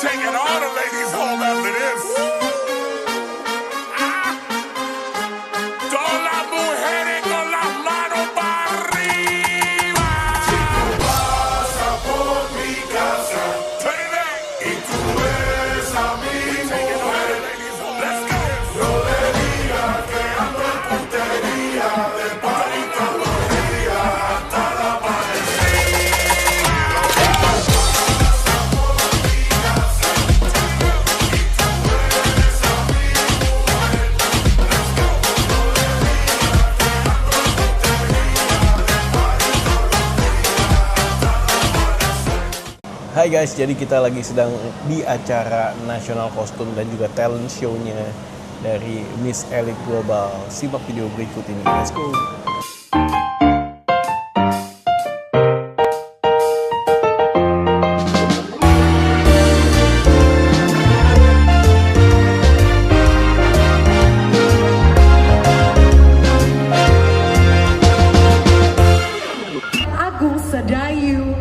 taking all the ladies home after this. Todas las mujeres con las manos para arriba. Si tú pasas por mi casa, y tú ves a mi mujer, let's go. No le digas que ando en puntería, de party todos los días hasta la Hai guys, jadi kita lagi sedang di acara National Costume dan juga talent show-nya dari Miss Elite Global. Simak video berikut ini, let's go! Agung Sedayu,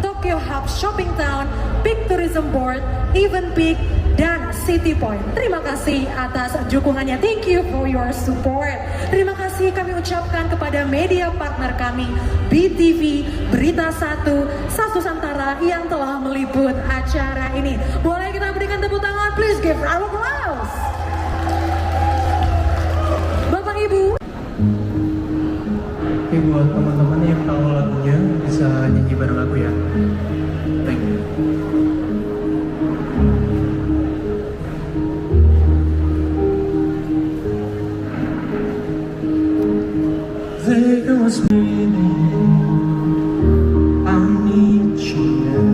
Tokyo Hub Shopping Town, Big Tourism Board, Even Peak, dan City Point. Terima kasih atas dukungannya. Thank you for your support. Terima kasih kami ucapkan kepada media partner kami, BTV, Berita Satu, Sasu Santara yang telah meliput acara ini. Boleh kita berikan tepuk tangan, please give round of applause. Bapak Ibu. Oke, buat teman-teman yang tahu lagunya bisa nyanyi bareng aku ya. Thank you. There was meaning, I need you now.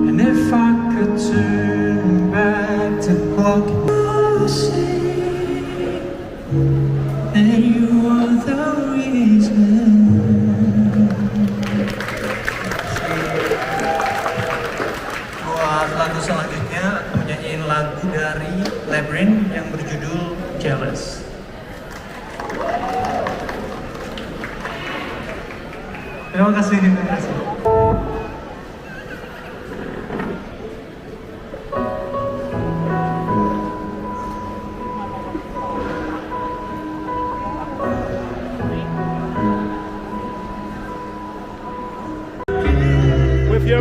And if I could turn back the clock, and you are the reason. Buat lagu selanjutnya, aku nyanyiin lagu dari Labyrinth yang berjudul Jealous. Terima kasih, terima kasih.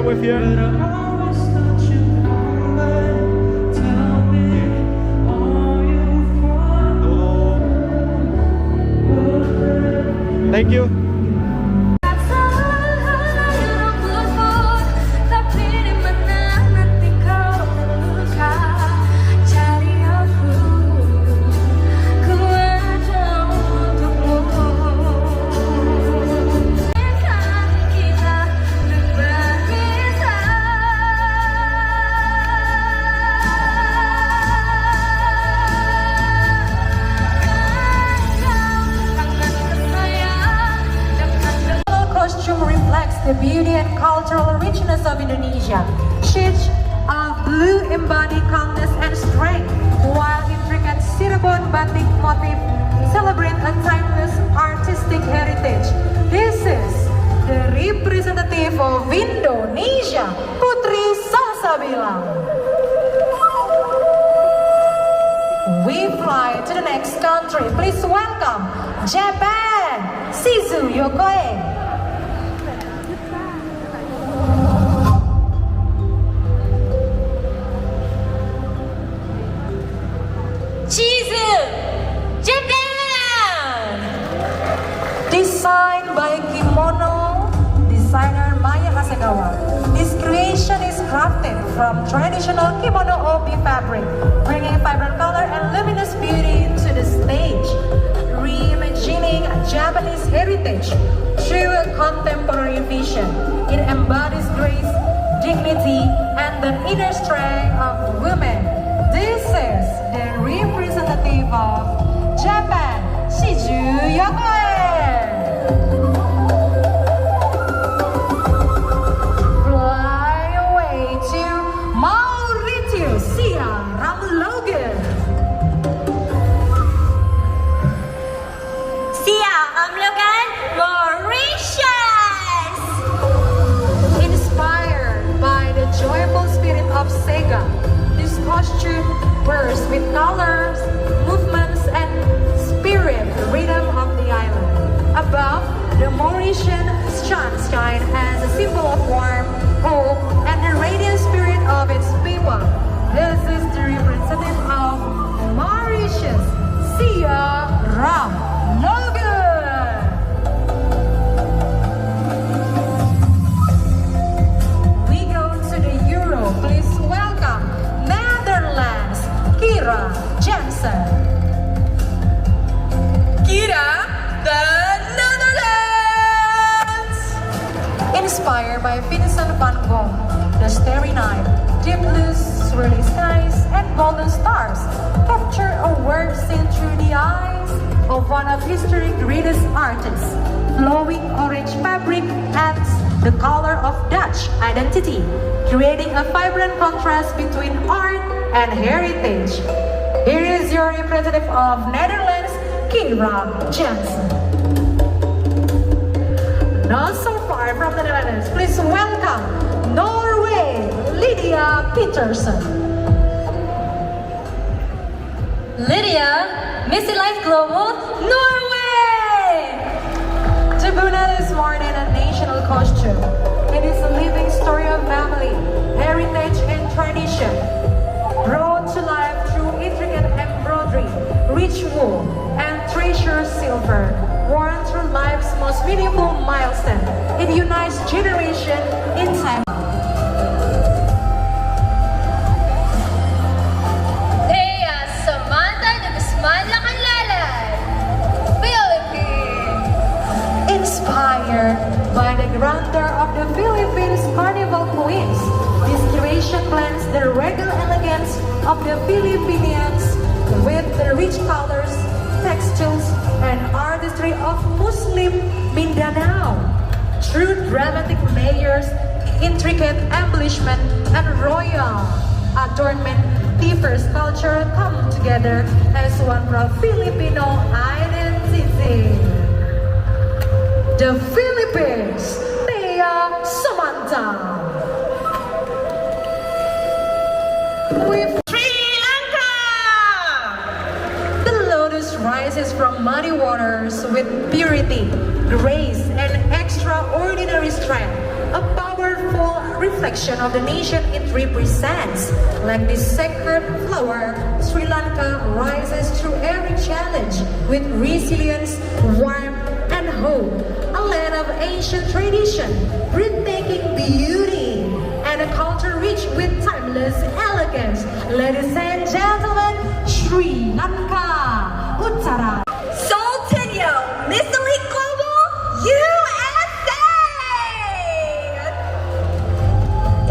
With you. Thank you. The beauty and cultural richness of Indonesia. Shades of blue embody calmness and strength, while intricate Cirebon batik motif celebrate a timeless artistic heritage. This is the representative of Indonesia, Putri Salsabila. We fly to the next country. Please welcome Japan, Shizu Yokoe. Designed by kimono designer Maya Hasegawa. This creation is crafted from traditional kimono obi fabric, bringing vibrant color and luminous beauty to the stage, reimagining Japanese heritage through a contemporary vision. It embodies grace, dignity, and the inner strength of women. This is the representative of Japan, Shizu Yokoe. Fly away to Mauritius, Sia Ramlogan. Sia Ramlogan, Mauritius. Inspired by the costume bursts with colors, movements, and spirit, rhythm of the island. Above, the Mauritian sun shines as a symbol of warmth, hope, and the radiant spirit of its people. This is the representative of Mauritius, Sia Ram Logan. We go to the Euro. Please welcome Netherlands, Kira Jensen. Kira, the Netherlands! Inspired by Vincent van Gogh, the Starry Night, deep blues, swirling skies, and golden stars capture a world seen through the eyes of one of history's greatest artists. Flowing orange fabric adds the color of Dutch identity, creating a vibrant contrast between art and heritage. Here is your representative of Netherlands, Kira Jensen. Not so far from the Netherlands, please welcome Norway, Lydia Peterson. Lydia, Missy Life Global, Norway! Tabuna is more than a national costume. It is a living story of family, heritage, and tradition. Brought to life through intricate embroidery, rich wool, and treasured silver. Worn through life's most meaningful milestone. It unites generation in time. Thea Samantha de Guzman Lacanlalay, Philippines! Inspired by the grandeur of the Philippines Carnival Queens, this creation blends the regal elegance of the Filipinos with the rich colors, textiles, and artistry of Muslim Mindanao. Through dramatic layers, intricate embellishment, and royal adornment, diverse culture come together as one proud Filipino identity. The Philippines, Thea Samantha. With Sri Lanka! the lotus rises from muddy waters with purity, grace, and extraordinary strength. A powerful reflection of the nation it represents. Like this sacred flower, Sri Lanka rises through every challenge with resilience, warmth, and hope. A land of ancient tradition, breathtaking beauty, and a culture rich with timeless elegance. Ladies and gentlemen, Sri Lanka, Uttara. Sultanio, Miss Elite Global,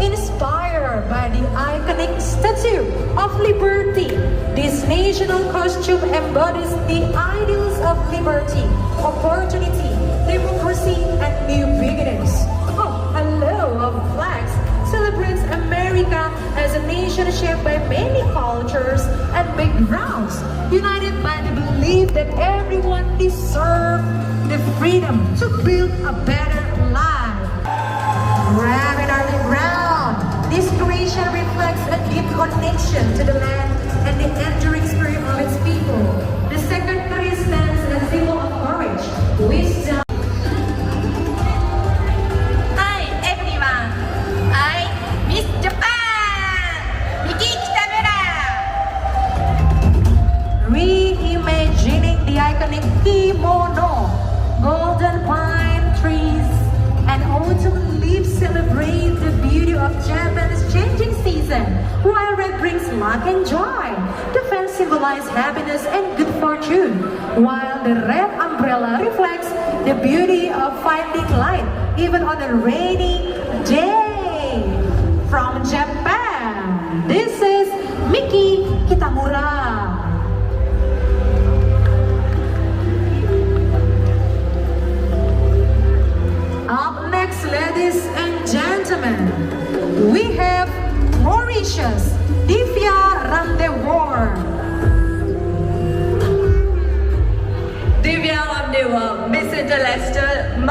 USA! Inspired by the iconic Statue of Liberty, this national costume embodies the ideals of liberty, opportunity, democracy, and new beginnings. Oh, a row of flags celebrates America as a nation shaped by many cultures and backgrounds, united by the belief that everyone deserves the freedom to build a better life. Grabbing early ground, this creation reflects a deep connection to the land and the enduring spirit of its people. The secretary stands as a symbol of courage, wisdom. Hi everyone, I Miss Japan, Miki Kitamura. Reimagining the iconic kimono, golden pine trees, and autumn leaves celebrate the beauty of Japan's changing season, while red brings luck and joy. The fans symbolize happiness and good fortune, while the red umbrella reflects the beauty of finding light even on a rainy day. From Japan, this is Miki Kitamura. Up next, ladies and gentlemen, we have Mauritius, Divya Ramdewar. Divya Ramdewar, Miss Celestial.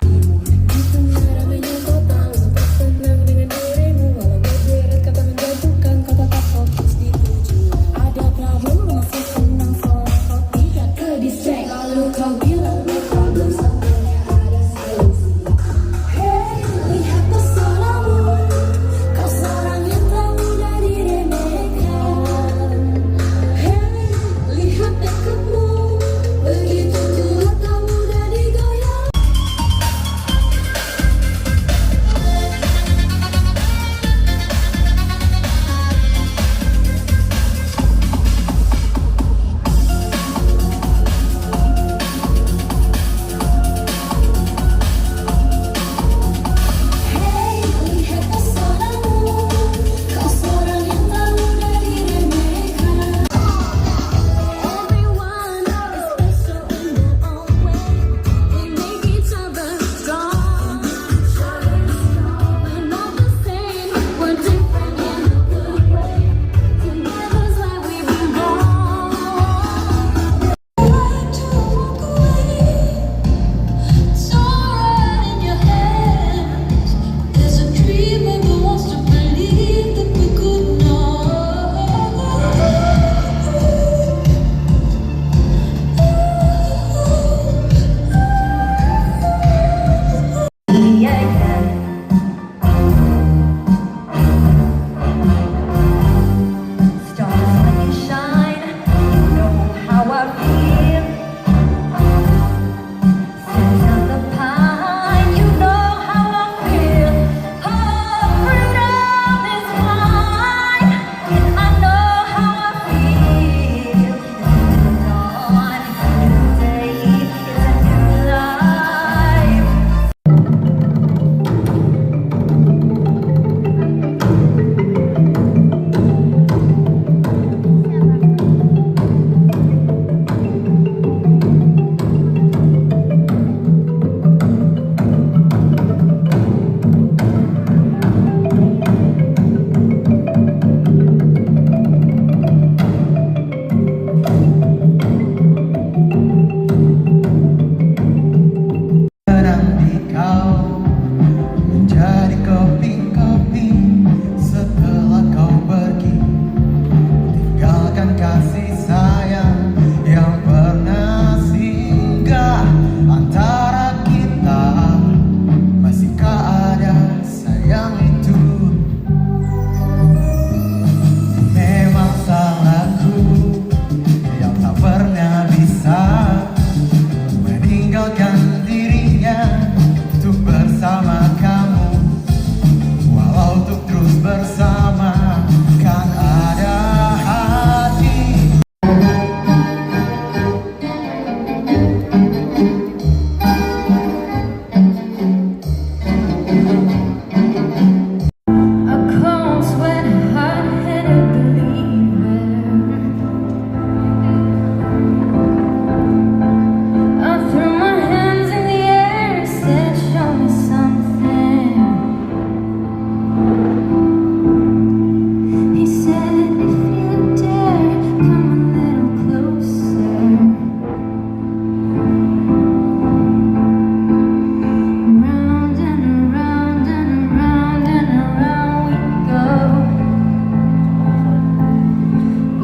bersama kan ada hati. A cold sweat, hard-headed believer. I threw my hands in the air, said, "Show me something." He said, "If you dare, come a little closer." Round and around and around and around we go.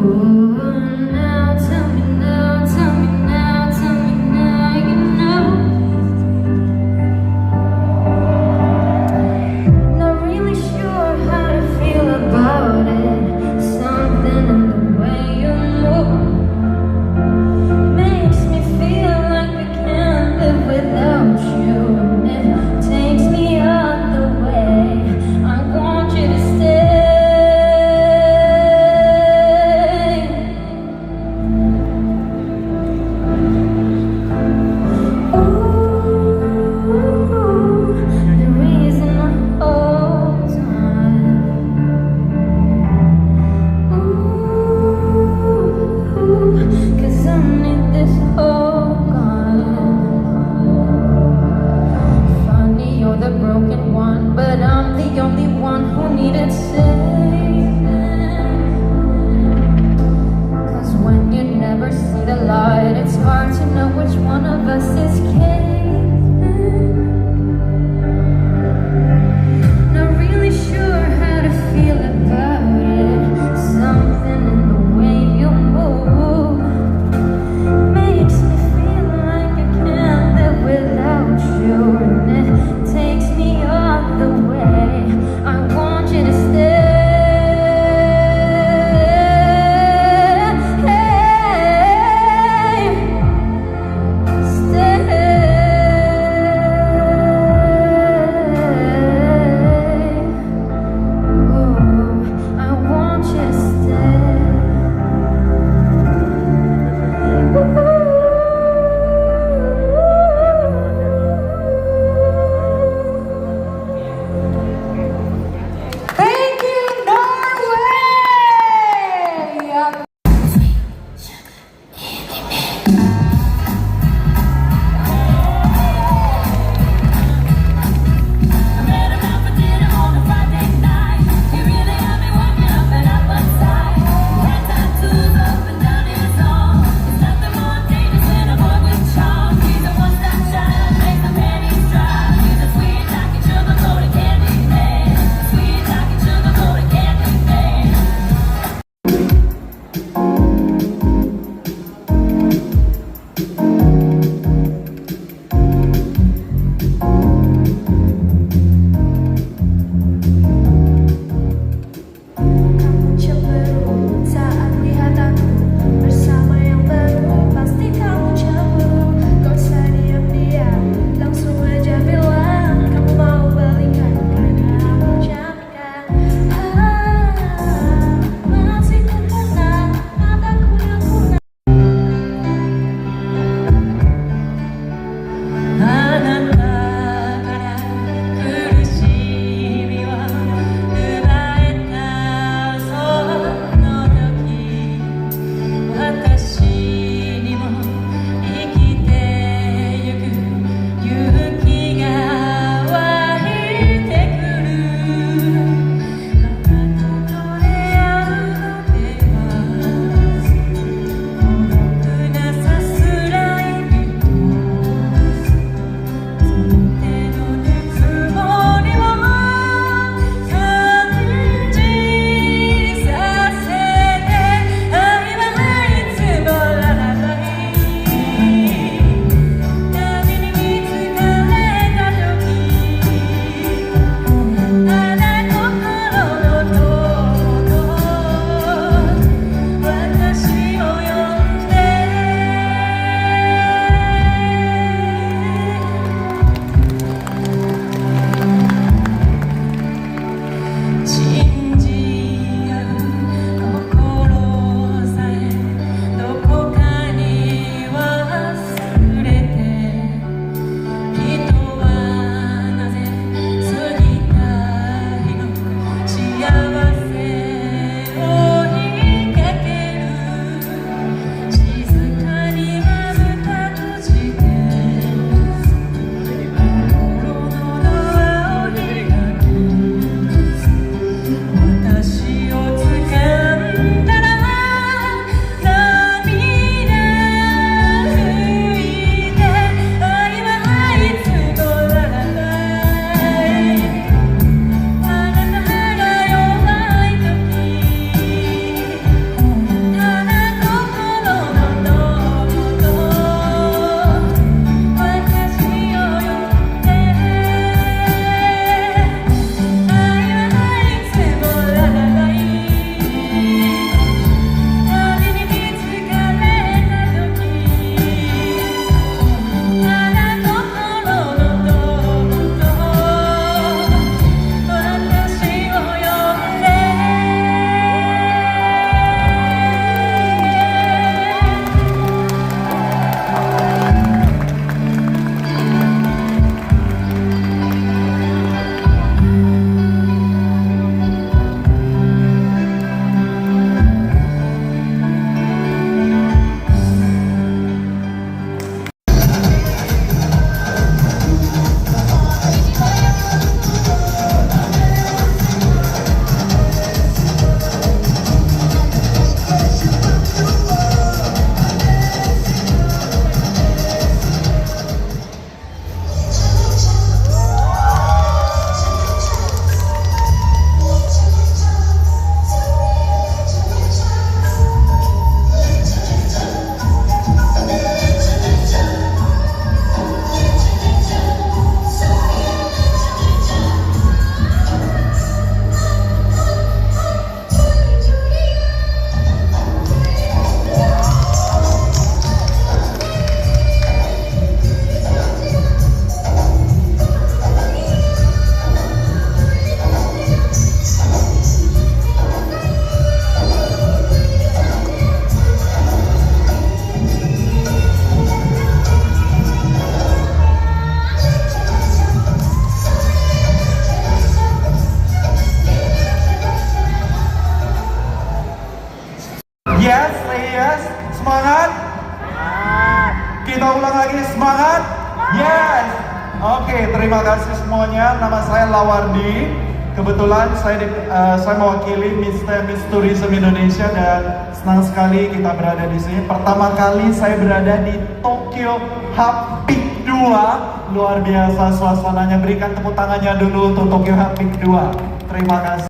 Oh, now tell me now, tell me now, tell me now, you know. Not really sure how to feel about it. Something in the way you move makes me feel like I can't live without you. And it takes me all the way. I want you to stay. Ooh, the reason I hold on. Ooh, 'cause I need this hope gone. Funny, you're the broken one, but I'm the only one who needed saving. 'Cause when you never see the light, it's hard to know which one of us is caving. Not really sure how to feel about it. Something in the way you move makes me feel like I can't live without you. And it takes me all the way. I want you to stay. Stay. semuanya, nama saya Lawardi. Kebetulan saya mewakili Miss Tourism Indonesia dan senang sekali kita berada di sini. Pertama kali saya berada di Tokyo Hub Peak 2. Luar biasa suasananya. Berikan tepuk tangannya dulu untuk Tokyo Hub Peak 2. Terima kasih.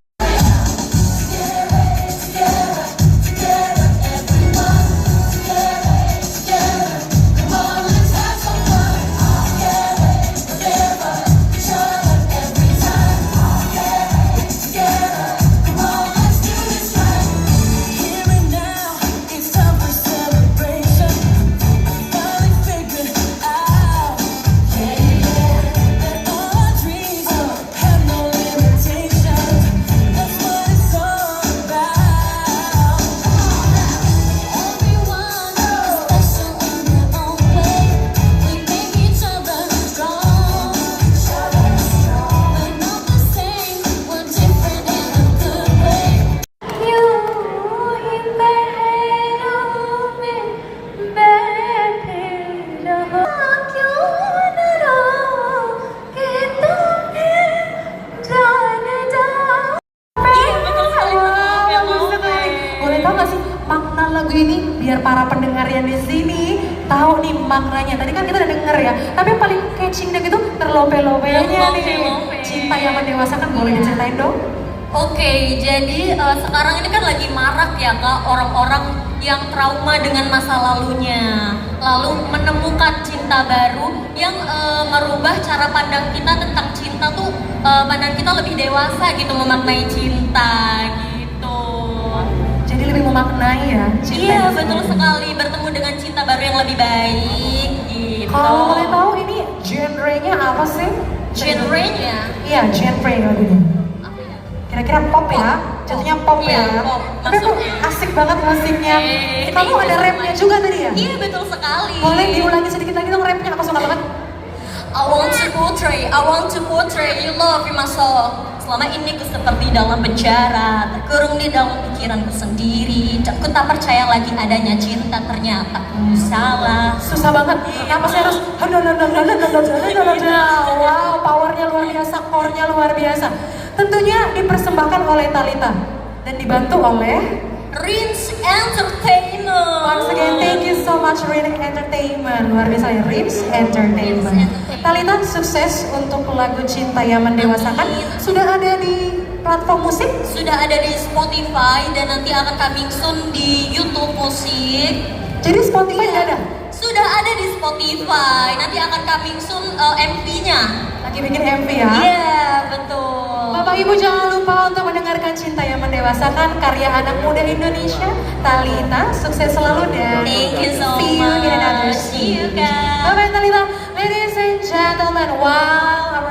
Lagu ini biar para pendengar yang di sini tahu nih maknanya. Tadi kan kita udah denger ya, tapi yang paling catching dan gitu terlope-lopenya nih. Cinta yang mendewasakan, boleh diceritain dong? Oke, jadi sekarang ini kan lagi marak ya Kak, orang-orang yang trauma dengan masa lalunya, lalu menemukan cinta baru yang merubah cara pandang kita tentang cinta tuh, pandang kita lebih dewasa gitu memaknai cinta gitu. Jadi lebih memaknai ya cinta. Iya betul sekali, bertemu dengan cinta baru yang lebih baik gitu. Kalau boleh tahu ini genre-nya apa sih? Genre-nya? Iya, genre lagunya. Kira-kira pop ya? Jatuhnya pop Iya, ya? pop, Tapi kok masuknya. asik banget musiknya. Kamu thank ada you so rapnya much. juga tadi ya? Iya betul sekali. Boleh diulangi sedikit lagi dong rapnya, aku suka banget. I want to portray you love in my soul. Selama ini ku seperti dalam penjara, terkurung di dalam pikiranku sendiri. Dan ku tak percaya lagi adanya cinta, ternyata ku salah. Susah banget. Kenapa sih harus wow, powernya luar biasa, core-nya luar biasa. Tentunya dipersembahkan oleh Thalita dan dibantu oleh Rins Entertainment. Once again, thank you so much Rins Entertainment. Luar biasa ya, Rins Entertainment. Thalita, sukses untuk lagu Cinta yang Mendewasakan. Sudah ada di platform musik? Sudah ada di Spotify dan nanti akan coming soon di YouTube Musik. Jadi Spotify udah ada? Sudah ada di Spotify. Nanti akan coming soon MV-nya. Lagi bikin MV ya? Iya, betul. Bapak Ibu jangan lupa untuk mendengarkan Cinta yang Mendewasakan karya anak muda Indonesia, Thalita. Sukses selalu dan Thank you so see you in another much. See you guys. Bye-bye Thalita. Ladies and gentlemen, wow, our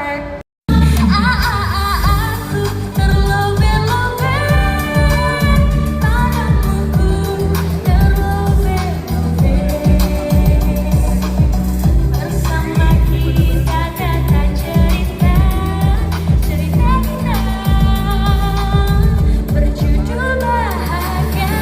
Aku terlobe-lobe padamu, terlobe-lobe bersama kita kata cerita kita berjudul bahagia.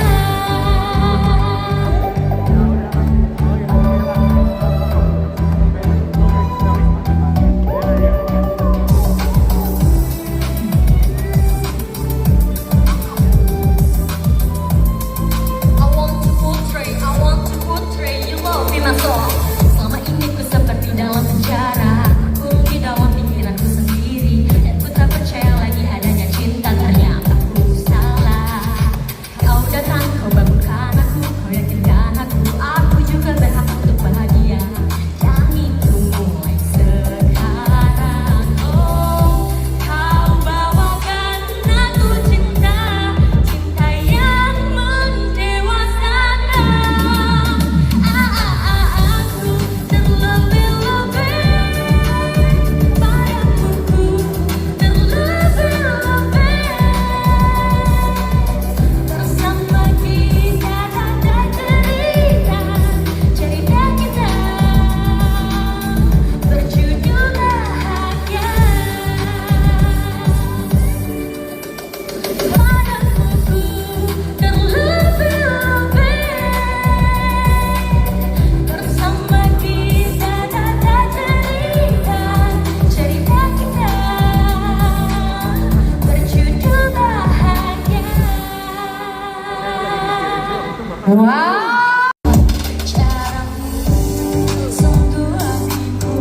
Wow. Sentuh hatiku,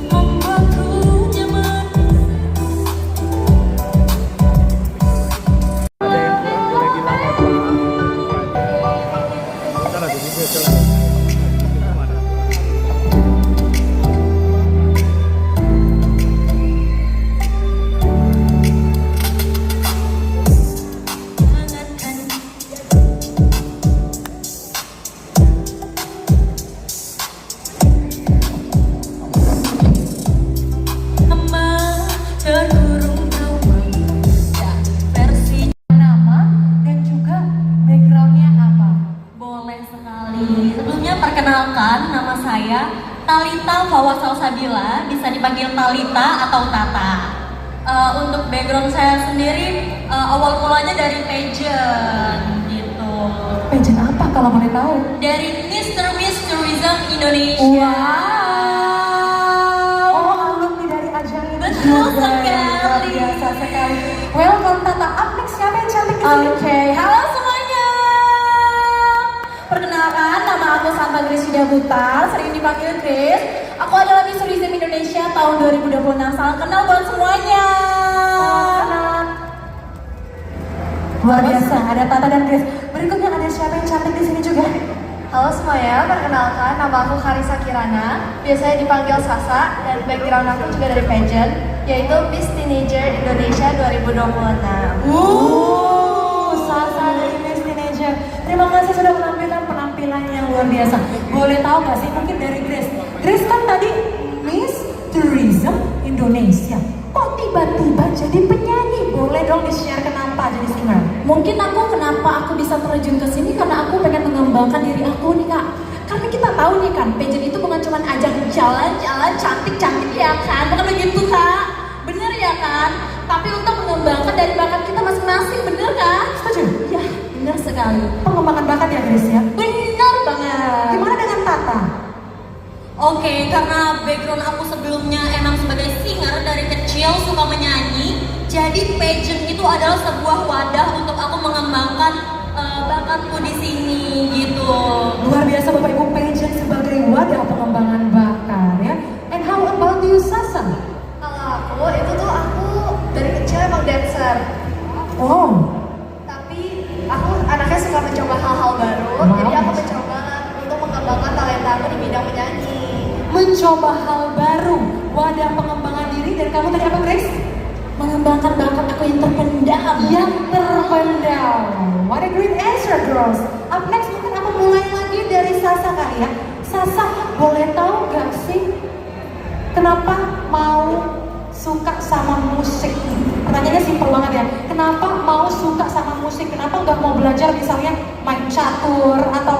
membuatku nyaman. Terkurung trauma dan versi Nama dan juga backgroundnya apa? boleh sekali. Sebelumnya perkenalkan, nama saya Talita Fawasalsabila, bisa dipanggil Talita atau Tata. Untuk background saya sendiri, awal mulanya dari pageant gitu. Pageant apa kalau boleh tahu? Dari Mr. Miss Tourism Indonesia. Oh, alumni dari ajang ini Betul juga. sekali. Luar biasa sekali. Welcome Tata. Up next siapa yang cantik di sini? Oke, halo semuanya. Perkenalkan, nama aku Santa Grisida Butar, sering dipanggil Grace. Aku adalah Miss Tourism Indonesia tahun 2026. Salam kenal buat semuanya. Luar biasa. Ada Tata dan Grace. Berikutnya ada siapa yang cantik di sini juga? Halo semuanya, perkenalkan nama aku Karisa Kirana, biasanya dipanggil Sasa, dan background aku juga dari pageant, yaitu Miss Teenager Indonesia 2026. Sasa dari Miss Teenager. Terima kasih sudah menampilkan penampilan yang luar biasa. Boleh tahu gak sih mungkin dari Grace? Grace kan tadi Miss Tourism Indonesia. Kok tiba-tiba jadi penyanyi? Boleh dong di-share kenapa jadi singer? Mungkin kenapa aku bisa terjun ke sini karena aku pengen mengembangkan diri aku nih Kak. Karena kita tahu nih kan, pageant itu bukan cuma ajang jalan-jalan cantik-cantik ya kan, bukan begitu Kak? Bener ya kan? Tapi untuk mengembangkan dari bakat kita masing-masing, bener kan? Setuju? Ya, bener sekali. Pengembangan bakat ya Grace ya? Bener banget. Gimana dengan Tata? Oke, karena background aku sebelumnya emang sebagai singer dari kecil suka menyanyi, jadi pageant itu adalah sebuah wadah untuk aku mengembangkan bakatku di sini gitu. Luar biasa Bapak Ibu, pageant sebagai wadah pengembangan bakat ya. And how about you Sasa? Kalau aku, itu tuh aku dari kecil emang dancer, Oh, tapi aku anaknya suka mencoba hal-hal baru, Wow. jadi aku mencoba untuk mengembangkan talenta aku di bidang menyanyi. mencoba hal baru, wadah pengembangan diri. Dan kamu tadi apa Grace? Mengembangkan bakat aku yang terpendam. Yang terpendam. What a great answer girls. Up next mungkin aku mulai lagi dari Sasa kali ya. Sasa, boleh tahu gak sih kenapa mau suka sama musik? Pertanyaannya simpel banget ya. Kenapa mau suka sama musik? Kenapa nggak mau belajar misalnya main catur atau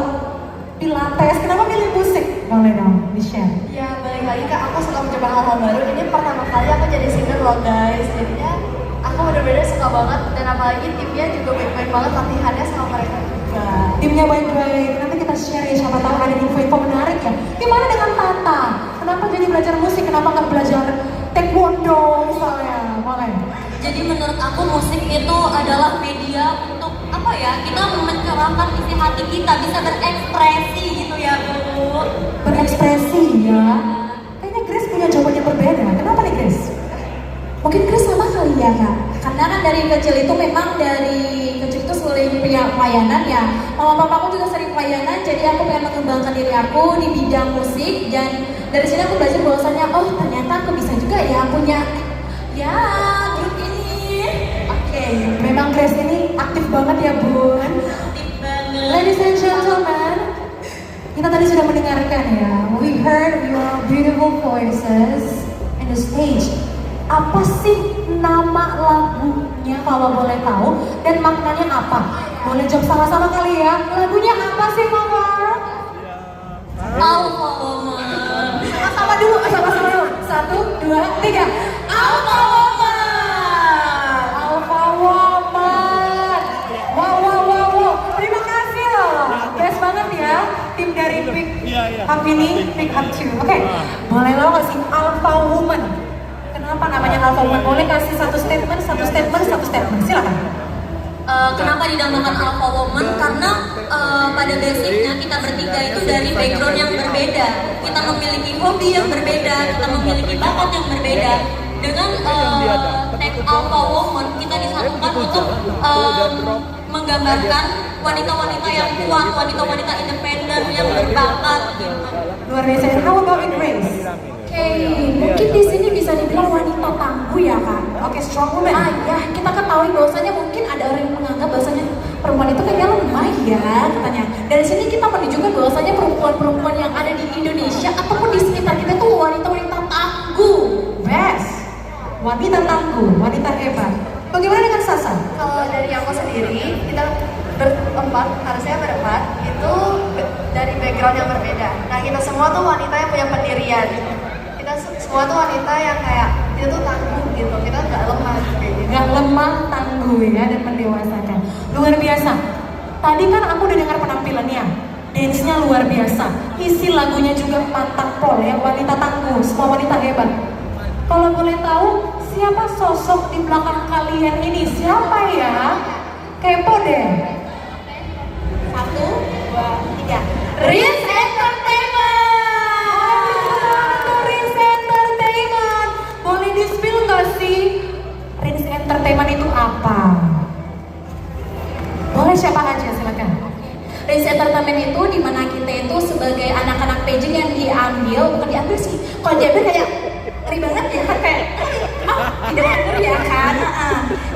pilates? Kenapa milih musik? Boleh dong di-share. Ya balik lagi Kak, aku suka mencoba hal-hal baru. Ini pertama kali aku jadi singer loh guys, jadinya aku bener-bener suka banget. Dan apalagi timnya juga baik-baik banget, latihannya sama mereka juga. Timnya baik-baik, nanti kita share ya, siapa tahu ada info-info menarik ya. Gimana dengan Tata? Kenapa jadi belajar musik? Kenapa nggak belajar taekwondo misalnya? Boleh. Jadi menurut aku musik itu adalah media untuk apa ya, kita mencurahkan isi hati kita, bisa berekspresi gitu ya Bu. Berekspresi ya. Kayaknya Grace punya jawaban yang berbeda. Kenapa nih Grace? Mungkin Chris sama kali ya Kak. Karena kan dari kecil itu memang dari kecil itu sering punya pelayanan ya. Mama papaku juga sering pelayanan, jadi aku pengen mengembangkan diri aku di bidang musik. Dan dari sini aku belajar bahwasannya, oh ternyata aku bisa juga ya punya ya grup ini. Oke, memang Grace ini aktif banget ya Bun. Aktif banget. Ladies and gentlemen, kita tadi sudah mendengarkan ya. We heard your beautiful voices in the stage. Apa sih nama lagunya kalau boleh tahu dan maknanya apa? Boleh jawab sama-sama kali ya. Lagunya apa sih Mama? Alfa Woman. Sama-sama dulu, sama-sama dulu. 1, 2, 3. Alfa Woman. Alfa Woman. Wow. Terima kasih loh. Best banget ya. Tim dari Pick Up ini, Pick Up 2. Oke. Boleh lo nggak sih Alfa Woman? Kenapa namanya Alfa Woman? Boleh kasih satu statement. Silakan. Kenapa dinamakan Alpha Woman karena pada basicnya kita bertiga itu dari background yang berbeda. Kita memiliki hobi yang berbeda, kita memiliki bakat yang berbeda. Dengan tag Alpha Woman kita disatukan untuk menggambarkan wanita-wanita yang kuat, wanita-wanita independen yang berbakat. Luar biasa. How about it, Grace? Oke, mungkin di sini bisa dibilang wanita tangguh ya kak. Oke, strong woman. Ya, kita ketahui bahwasanya mungkin ada orang yang menganggap bahwasanya perempuan itu kayaknya lemah ya katanya. Dari sini kita menunjukkan bahwasanya perempuan-perempuan yang ada di Indonesia ataupun di sekitar kita tuh wanita-wanita tangguh. Best. Wanita tangguh, wanita hebat. Bagaimana dengan Sasa? Kalau dari aku sendiri, kita berempat, harusnya berempat, itu dari background yang berbeda. Nah, kita semua tuh wanita yang punya pendirian. Kita semua tuh wanita yang kayak, kita tuh tangguh gitu, kita nggak lemah kayak gitu. Gak lemah, tangguh ya, dan mendewasakan. Luar biasa. Tadi kan aku udah dengar penampilannya. Dance-nya luar biasa. Isi lagunya juga pantang pol ya, wanita tangguh, semua wanita hebat. Kalau boleh tahu, siapa sosok di belakang kalian ini? Siapa ya? Kepo deh. 1, 2, 3. Rins Entertainment! Rins Entertainment! Boleh di-spill nggak sih? Rins Entertainment itu apa? Boleh siapa aja, silakan. Rins Entertainment itu dimana kita itu sebagai anak-anak pageant yang bukan diambil sih. Kalau diambil kayak ngeri banget ya kan kayak tidak benar ya kan.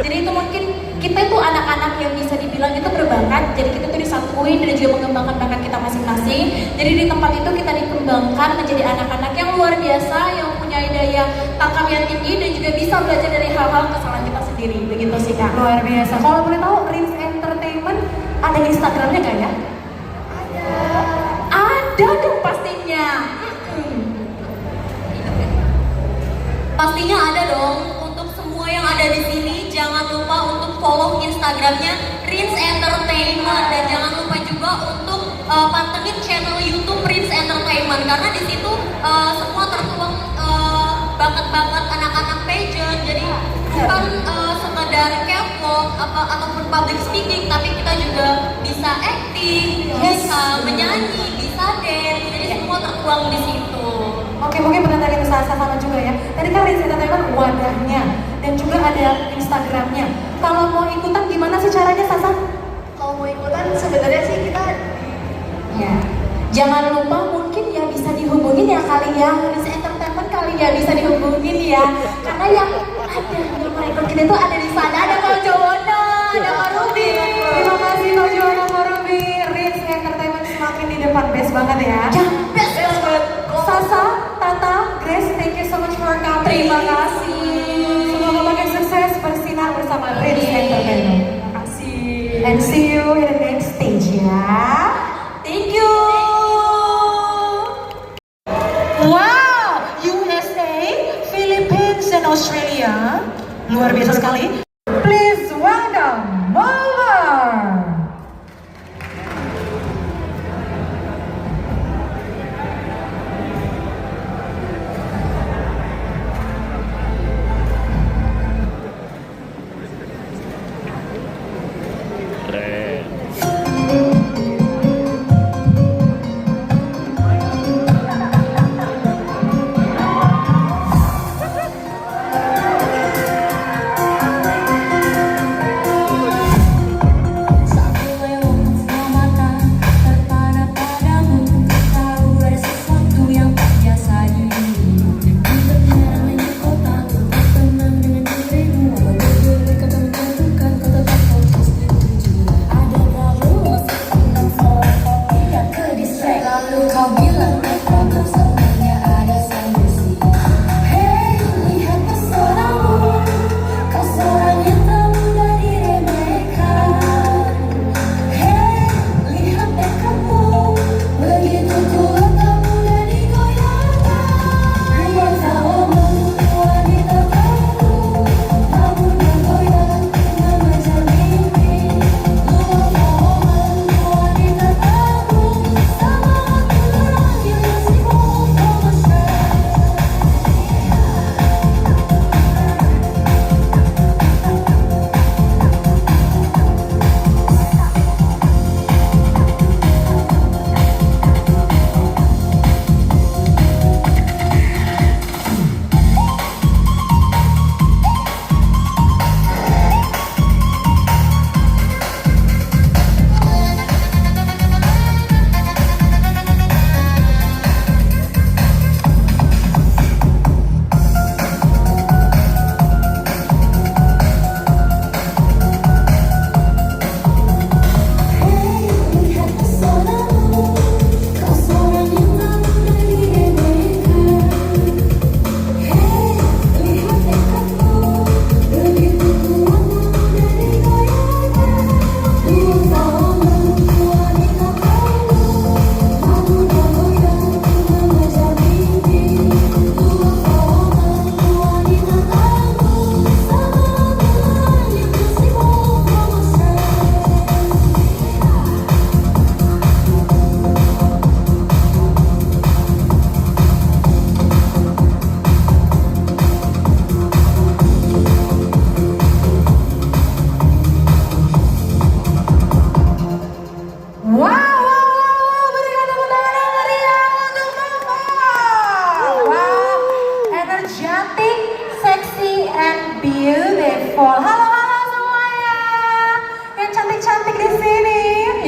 Jadi itu mungkin kita itu anak-anak yang bisa dibilang itu berbakat. Jadi kita tuh disatuin dan juga mengembangkan bakat kita masing-masing. Jadi di tempat itu kita dikembangkan menjadi anak-anak yang luar biasa, yang punya daya tangkap yang tinggi dan juga bisa belajar dari hal-hal kesalahan kita sendiri. Begitu sih kak. Luar biasa. Kalau boleh tahu, Rins Entertainment ada Instagramnya nggak ya? Ada dong pastinya. Pastinya ada dong. Untuk semua yang ada di sini, jangan lupa untuk follow Instagramnya Rins Entertainment dan jangan lupa juga untuk pantengin channel YouTube Rins Entertainment karena di situ semua tertuang bakat-bakat anak-anak pageant. Jadi bukan sekedar catwalk ataupun public speaking, tapi kita juga bisa acting, bisa menyanyi, bisa dance. Jadi semua tertuang di situ. Oke, mungkin pernah tanya Sasa sama juga ya. Tadi kan Rins Entertainment wadahnya dan juga ada Instagramnya. Kalau mau ikutan gimana sih caranya, Sasa? Kalau mau ikutan sebenarnya sih kita Ya. jangan lupa mungkin ya bisa dihubungin ya kali ya Rins Entertainment kali ya bisa dihubungin ya karena yang ada yang mereka kita itu ada di sana ada Kak Jowono, ada Kak Ruby. Terima kasih Kak Jowono, Kak Ruby. Rins Entertainment semakin di depan, best banget ya. Ya, best banget. Sasa, Tata, Grace, thank you so much for coming. Terima kasih. Semoga makin sukses bersinar bersama Rins Entertainment. Terima kasih. And see you in the next stage ya. Thank you. Wow, USA, Philippines, and Australia. Luar biasa sekali. Please welcome Molar. beautiful. Halo halo semuanya. Yang cantik-cantik di sini.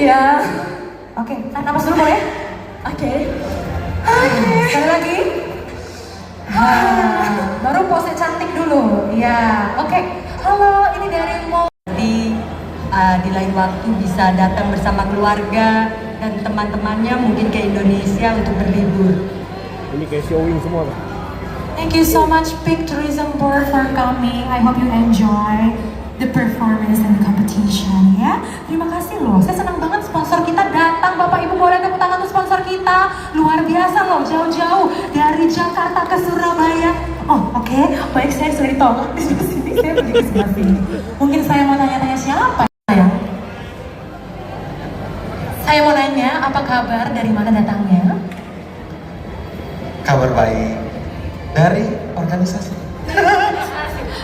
Ya. Oke, tarik napas dulu boleh? Oke. Sekali lagi. Baru pose cantik dulu. Ya. Oke. Halo, ini dari Mo. Di lain waktu bisa datang bersama keluarga dan teman-temannya mungkin ke Indonesia untuk berlibur. Ini kayak showing semua, Pak. Thank you so much, Peak Tourism Board, for coming. I hope you enjoy the performance and the competition, ya. Terima kasih loh. Saya senang banget sponsor kita datang. Bapak Ibu boleh tepuk tangan untuk sponsor kita. Luar biasa loh, jauh-jauh dari Jakarta ke Surabaya. Oh, oke. Baik, saya sudah ditolak di sebelah sini. Saya pergi ke sebelah sini. Mungkin saya mau tanya-tanya siapa? Saya mau nanya, apa kabar? Dari mana datangnya? Kabar baik dari organisasi.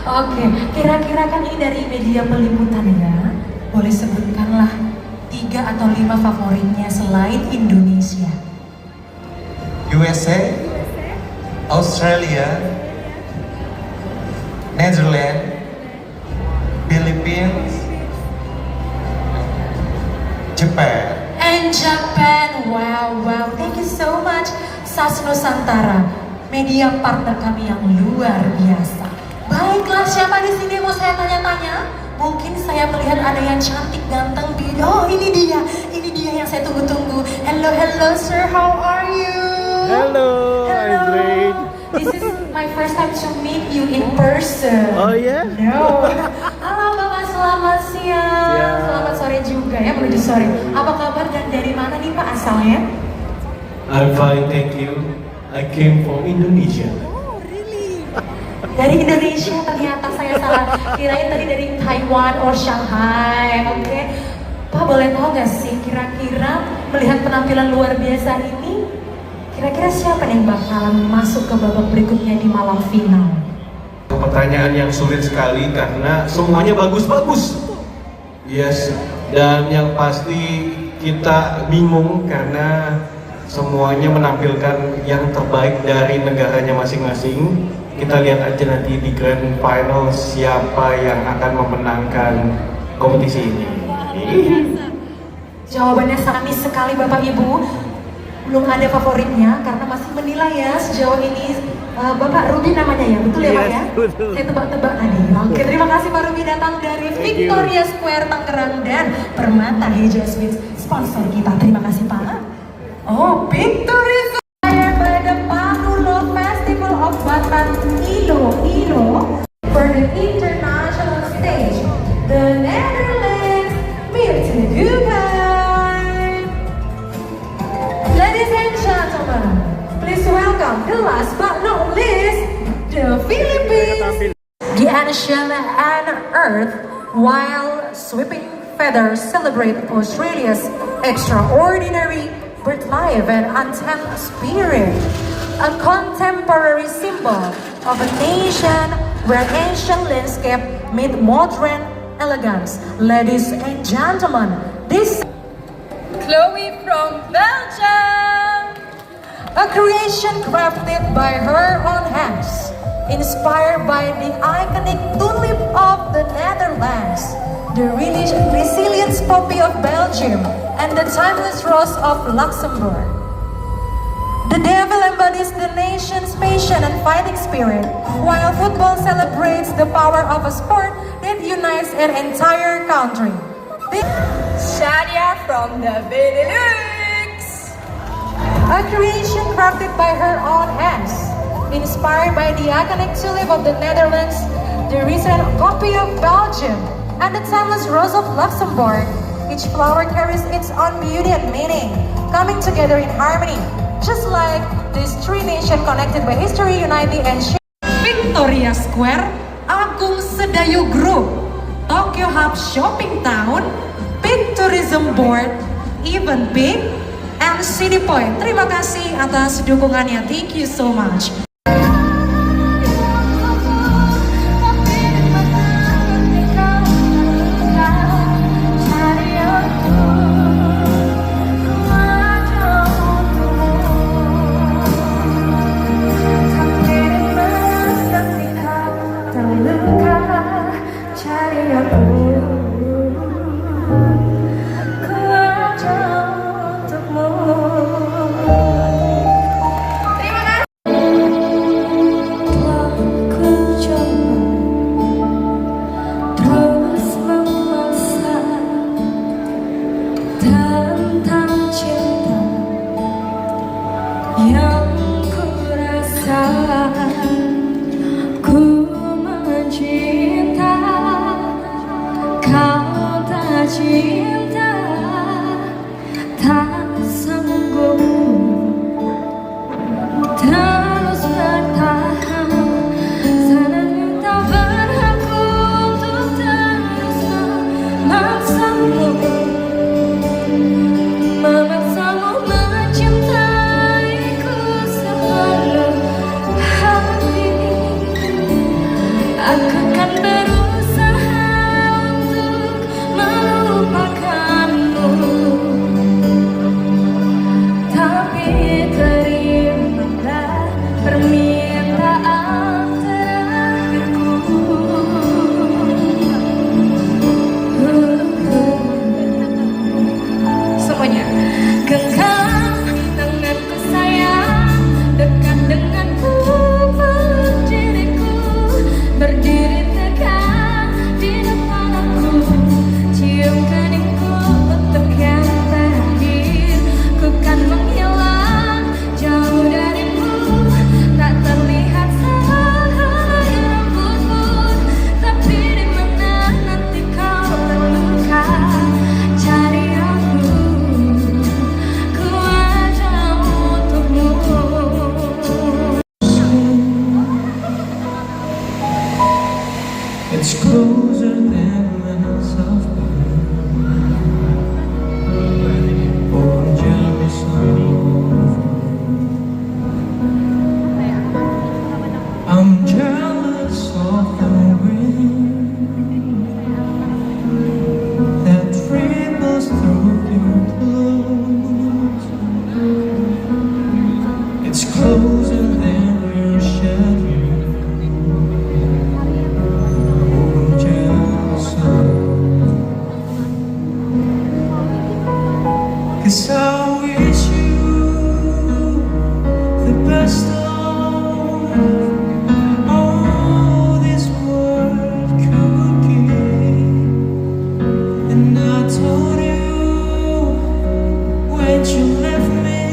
Oke, kira-kira kan ini dari media peliputan ya. Boleh sebutkanlah 3 atau 5 favoritnya selain Indonesia. USA, Australia, Netherlands, Philippines, Japan. And Japan, wow, thank you so much. SAS Nusantara, media partner kami yang luar biasa. Baiklah, siapa di sini mau saya tanya-tanya? Mungkin saya melihat ada yang cantik, ganteng, biru. Oh, ini dia yang saya tunggu-tunggu. Hello, sir, how are you? Hello, I'm great. This is my first time to meet you in person. Oh ya? No. Halo Bapak, selamat siang. Siang. Selamat sore juga ya, menuju sore. Apa kabar dan dari mana nih Pak asalnya? I'm fine, thank you. I came from Indonesia. Dari Indonesia, ternyata saya salah. Kirain tadi dari Taiwan or Shanghai. Oke. Pak, boleh tahu gak sih kira-kira melihat penampilan luar biasa ini, kira-kira siapa yang bakalan masuk ke babak berikutnya di malam final? Pertanyaan yang sulit sekali karena semuanya bagus-bagus. Yes, dan yang pasti kita bingung karena semuanya menampilkan yang terbaik dari negaranya masing-masing. Kita lihat aja nanti di grand final siapa yang akan memenangkan kompetisi ini. Jawabannya manis sekali Bapak Ibu. Belum ada favoritnya karena masih menilai ya sejauh ini. Bapak Ruby namanya ya, betul ya Pak ya? Betul. Saya tebak-tebak tadi. Oke, terima kasih Pak Ruby datang dari Victoria Square Tangerang dan Permata Hijau Sweets, sponsor kita. Terima kasih Pak. Oh, Victoria Square by the Panulo Festival of Bataan Ilo for the international stage. The Netherlands, Meerte Dubai. Ladies and gentlemen, please welcome the last but not least, the Philippines. The ancient and earth, while sweeping feathers celebrate Australia's extraordinary bird life and untamed spirit. A contemporary symbol of a nation where ancient landscape meet modern elegance. Ladies and gentlemen, this Chloe from Belgium. a creation crafted by her own hands, inspired by the iconic tulip of the Netherlands, the resilient poppy of Belgium, and the timeless rose of Luxembourg. The devil embodies the nation's passion and fighting spirit, while football celebrates the power of a sport that unites an entire country. Shadia from the Benelux. A creation crafted by her own hands, inspired by the iconic tulip of the Netherlands, the recent poppy of Belgium, and the timeless rose of Luxembourg. Each flower carries its own beauty and meaning, coming together in harmony, just like these three nations connected by history, uniting and sharing. Victoria Square, Agung Sedayu Group, Tokyo Hub Shopping Town, Peak Tourism Board, Even Peak, and City Point. Terima kasih atas dukungannya. Thank you so much. cinta tak sanggup terus bertahan. Seandainya tak berhak untuk terus memaksamu mencintaiku sepenuh hati. Aku kan berusaha untuk melupakanmu, tapi terimalah permintaan terakhirku. Semuanya genggam tanganku sayang, dekat denganku, peluk diriku, berdiri tegak di depan aku, cium keningku untuk yang terakhir. Ku kan menghilang jauh darimu, tak terlihat sehari rambutmu, tapi di mana nanti kau terluka, cari aku, ku ada untukmu. It's closer than minutes of oh, I'm jealous of I'm jealous of the wind that ripples through your clothes. It's closer than your shadow. Cause I wish you the best of all this world could give. And I told you when you left me,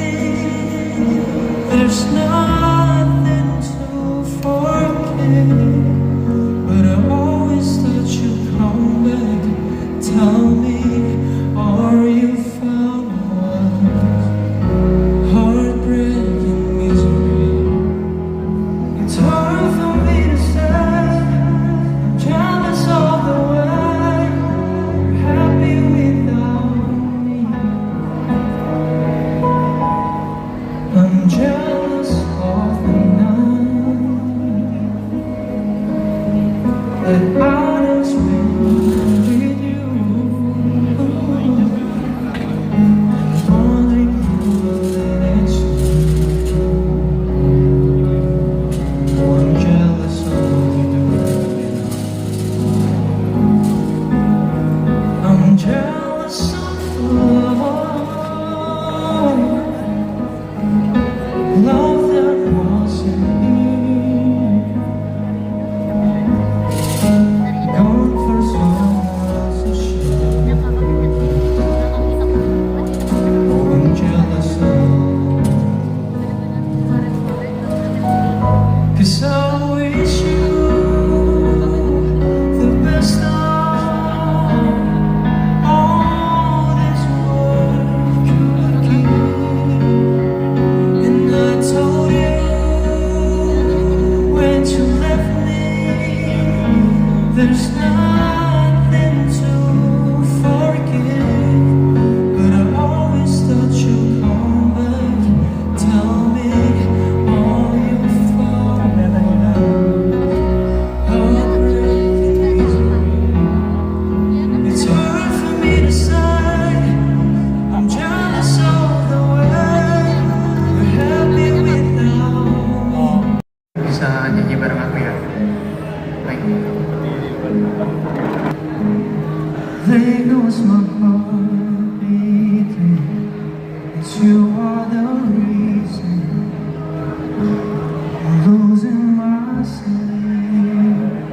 there's nothing to forget. But I always thought you'd come back, tell me, are you found? Heartbreaking misery. It's hard for me to say. I'm jealous of the way you're happy without me. I'm jealous of the night that I spent with you. Love that wasn't here, gone for someone else to share. Oh, I'm jealous of, 'cause I wish you the best of all this world could give. And I told you when you left me, there's nothing to forgive. But I always thought you'd come back, tell me all you found. Heartbreaking misery. It's hard for me to say. I'm jealous of the way you're happy without me. Bisa nyanyi bareng aku ya. Baik. There goes my heart beating. It's you are the reason I'm losing my sleep.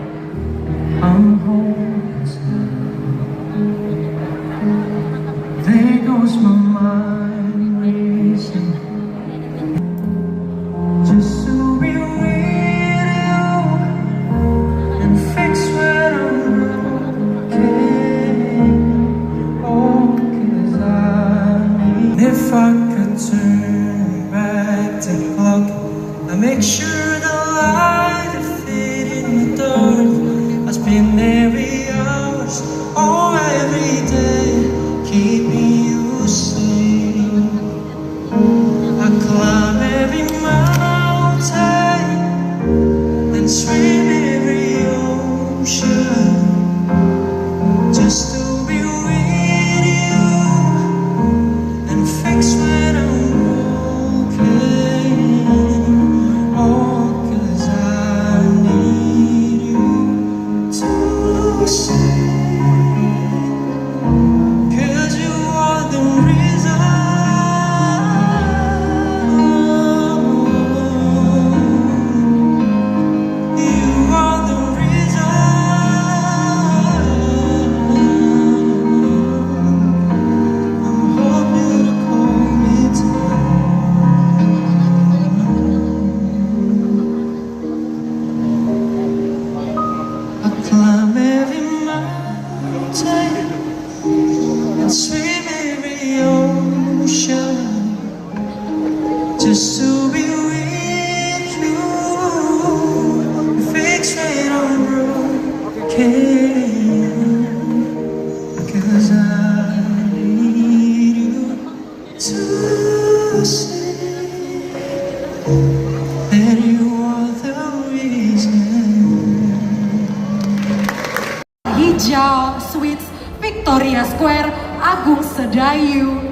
I'm hopeless now. There goes my mind racing, just to be with you and fix where I'm broken. Oh, every day, keeping you safe. I climb every mountain and swim every ocean just to be with you and fix when I'm broken. Oh, 'cause I need you to see. 'Cause you are the reason. You are the reason. I'm hoping to call me tonight. I climb every mountain and swim every ocean just to be with you. Fix when I'm broken, 'cause I need you to see that you are the reason. Hijau Suites, Victoria Square, Agung Sedayu,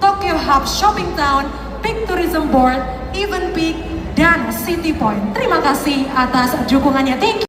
Tokyo Hub Shopping Town, Peak Tourism Board, Even Peak, dan City Point. Terima kasih atas dukungannya. Thank you.